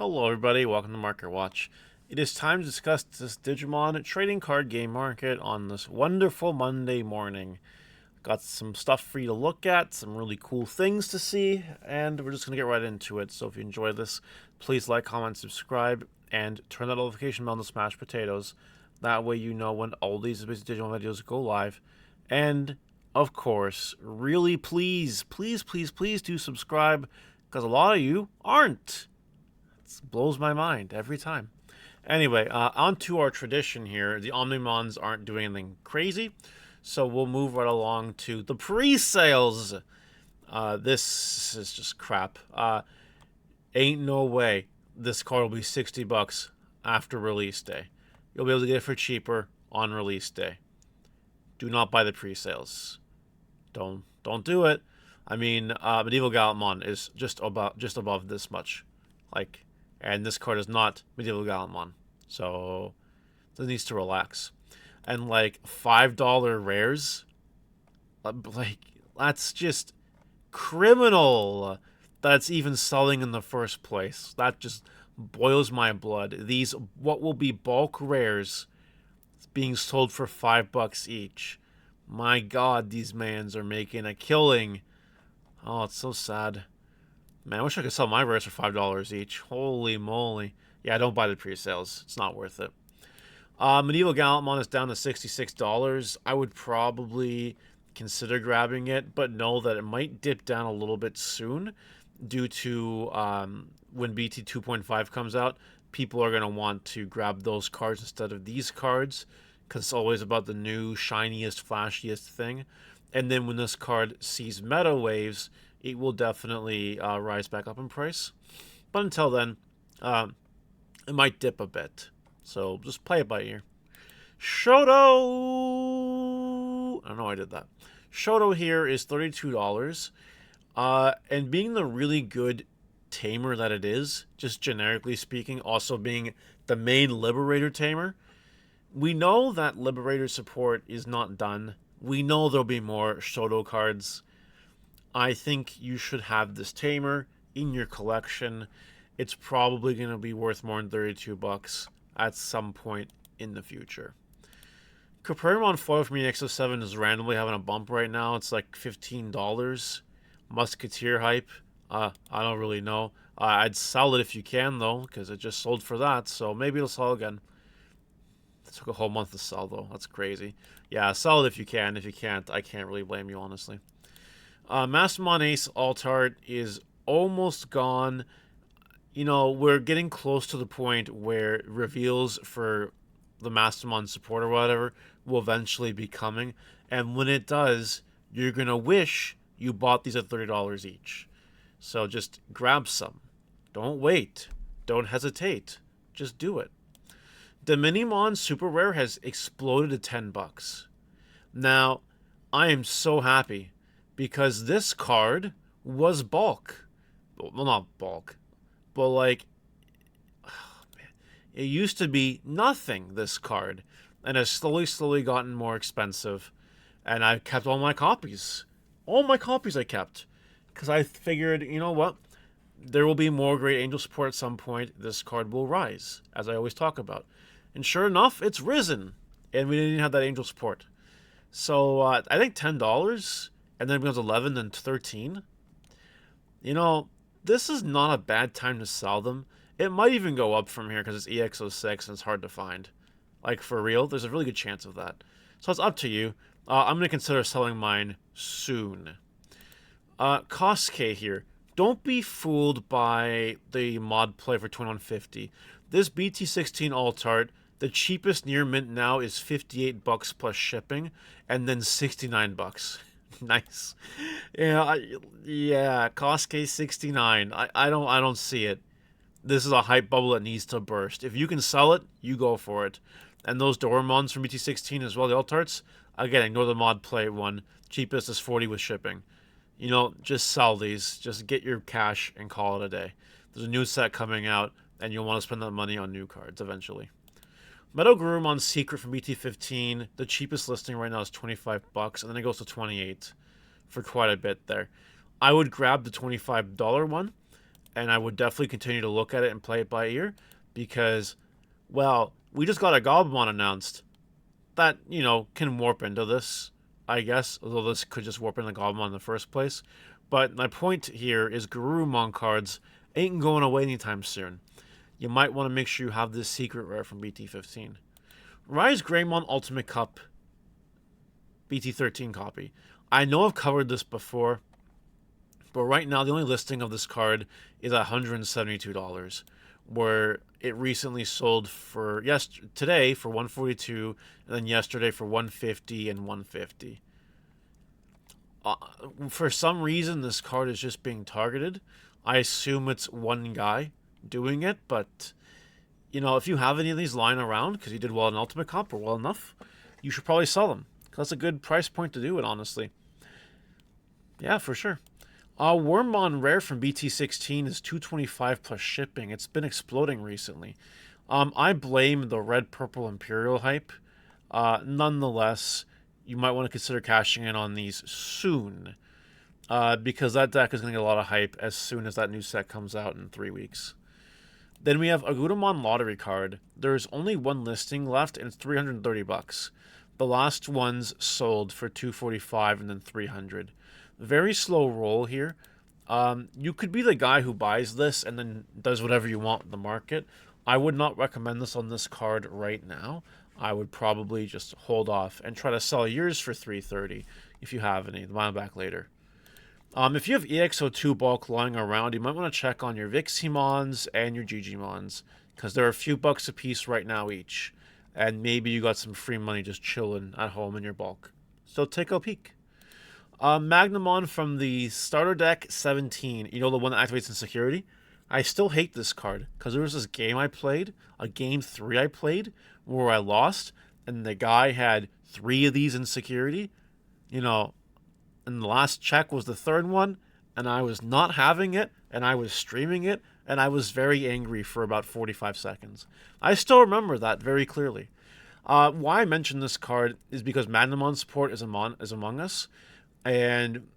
Hello everybody, welcome to Market Watch. It is time to discuss this Digimon trading card game market on this wonderful Monday morning. Got some stuff for you to look at, some really cool things to see, and we're just going to get right into it. So if you enjoy this, please like, comment, subscribe, and turn that notification bell to smash potatoes. That way you know when all these Digimon videos go live. And, of course, really please do subscribe, because a lot of you aren't. Blows my mind every time. Anyway, on to our tradition here. The Omnimons aren't doing anything crazy, so we'll move right along to the pre-sales. This is just crap. Ain't no way this card will be $60 after release day. You'll be able to get it for cheaper on release day. Do not buy the pre-sales. Don't do it. I mean, Medieval Gallantmon is just above this much, and this card is not Medieval Gallantmon, so it needs to relax. And like $5 rares, that's just criminal. That's even selling in the first place. That just boils my blood. These what will be bulk rares being sold for $5 each. My God, these mans are making a killing. Oh, it's so sad. Man, I wish I could sell my rares for $5 each. Holy moly. Yeah, don't buy the pre-sales. It's not worth it. Medieval Gallantmon is down to $66. I would probably consider grabbing it, but know that it might dip down a little bit soon due to when BT 2.5 comes out. People are going to want to grab those cards instead of these cards because it's always about the new, shiniest, flashiest thing. And then when this card sees meta waves, it will definitely rise back up in price. But until then, it might dip a bit. So just play it by ear. Shoto! I know I did that. Shoto here is $32. And being the really good tamer that it is, just generically speaking, also being the main Liberator tamer, we know that Liberator support is not done. We know there'll be more Shoto cards. I think you should have this tamer in your collection. It's probably going to be worth more than $32 at some point in the future. Caperimon foil from EXO7 is randomly having a bump right now. It's like $15. Musketeer hype. I don't really know. I'd sell it if you can, though, because it just sold for that. So maybe it'll sell again. It took a whole month to sell, though. That's crazy. Yeah, sell it if you can. If you can't, I can't really blame you, honestly. Mastermon Ace Altart is almost gone. You know, we're getting close to the point where reveals for the Mastermon support or whatever will eventually be coming. And when it does, you're going to wish you bought these at $30 each. So just grab some. Don't wait. Don't hesitate. Just do it. The Minimon Super Rare has exploded to $10. Now, I am so happy because this card was bulk. Well, not bulk, but like, oh man, it used to be nothing, this card, and has slowly gotten more expensive. And I kept all my copies. All my copies I kept. Because I figured, you know what? There will be more Great Angel support at some point. This card will rise, as I always talk about. And sure enough, it's risen. And we didn't have that Angel support. So I think $10, and then it becomes 11, then 13. You know, this is not a bad time to sell them. It might even go up from here because it's EX06 and it's hard to find. Like, for real, there's a really good chance of that. So it's up to you. I'm going to consider selling mine soon. Cost K here. Don't be fooled by the mod play for $21.50. This BT16 Altart, the cheapest near mint now is $58 plus shipping, and then $69. Nice. Yeah, Cost K 69. I don't see it. This is a hype bubble that needs to burst. If you can sell it, you go for it. And those Doremons from BT16 as well, the Altarts, again, ignore the mod play one. Cheapest is $40 with shipping. You know, just sell these. Just get your cash and call it a day. There's a new set coming out, and you'll want to spend that money on new cards eventually. Metal Garurumon Secret from BT15. The cheapest listing right now is $25, and then it goes to $28 for quite a bit there. I would grab the $25 one, and I would definitely continue to look at it and play it by ear because, well, we just got a Goblimon announced that, can warp into this, I guess, although this could just warp into Goblimon in the first place. But my point here is Garurumon cards ain't going away anytime soon. You might want to make sure you have this secret rare from BT15. Rise Greymon Ultimate Cup BT13 copy. I know I've covered this before, but right now the only listing of this card is $172, where it recently sold for today for 142, and then yesterday for 150 and 150. For some reason, this card is just being targeted. I assume it's one guy doing it, but if you have any of these lying around because you did well in Ultimate Comp or well enough, you should probably sell them. That's a good price point to do it, honestly. Yeah, for sure. Wormmon Rare from BT16 is $225 plus shipping. It's been exploding recently. I blame the red, purple, Imperial hype. Nonetheless, you might want to consider cashing in on these soon. Because that deck is going to get a lot of hype as soon as that new set comes out in 3 weeks. Then we have a Agumon Lottery card. There's only one listing left, and it's $330. The last ones sold for $245 and then $300. Very slow roll here. You could be the guy who buys this and then does whatever you want in the market. I would not recommend this on this card right now. I would probably just hold off and try to sell yours for $330 if you have any. Buy them back later. If you have EXO2 bulk lying around, you might want to check on your Viximons and your Digimons, because they're a few bucks a piece right now each. And maybe you got some free money just chilling at home in your bulk. So take a peek. Magnamon from the starter deck 17, the one that activates Insecurity. I still hate this card, because there was this game I played, a game 3 I played, where I lost, and the guy had 3 of these Insecurity, and the last check was the third one, and I was not having it, and I was streaming it, and I was very angry for about 45 seconds. I still remember that very clearly. Why I mention this card is because Magnamon support is among us, and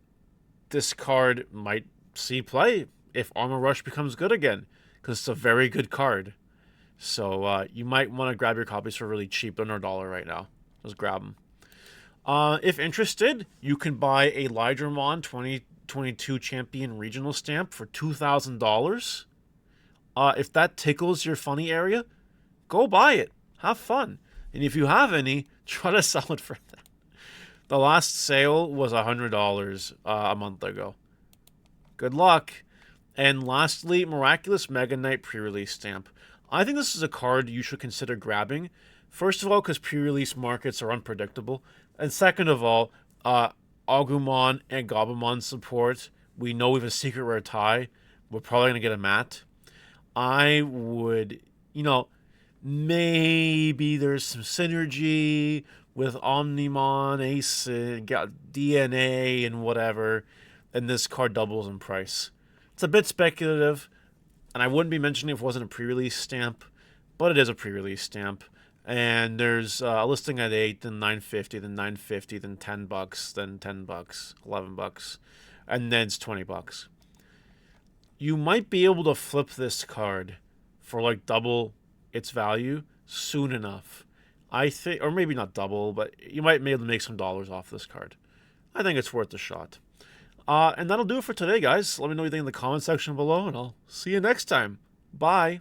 this card might see play if Armor Rush becomes good again, because it's a very good card. So you might want to grab your copies for really cheap, under $1 right now. Just grab them. If interested, you can buy a Lydramon 2022 Champion Regional Stamp for $2,000. If that tickles your funny area, go buy it. Have fun. And if you have any, try to sell it for that. The last sale was $100 a month ago. Good luck. And lastly, Miraculous Mega Knight pre-release stamp. I think this is a card you should consider grabbing. First of all, because pre-release markets are unpredictable. And second of all, Agumon and Goblimon support. We know we have a secret rare tie. We're probably going to get a matte. I would, maybe there's some synergy with Omnimon, Ace, and DNA, and whatever. And this card doubles in price. It's a bit speculative. And I wouldn't be mentioning it if it wasn't a pre-release stamp. But it is a pre-release stamp. And there's a listing at 8, then 950, then 950, then $10, then $10, $11, and then it's $20. You might be able to flip this card for like double its value soon enough. I think, or maybe not double, but you might be able to make some dollars off this card. I think it's worth a shot. And that'll do it for today, guys. Let me know what you think in the comment section below, and I'll see you next time. Bye.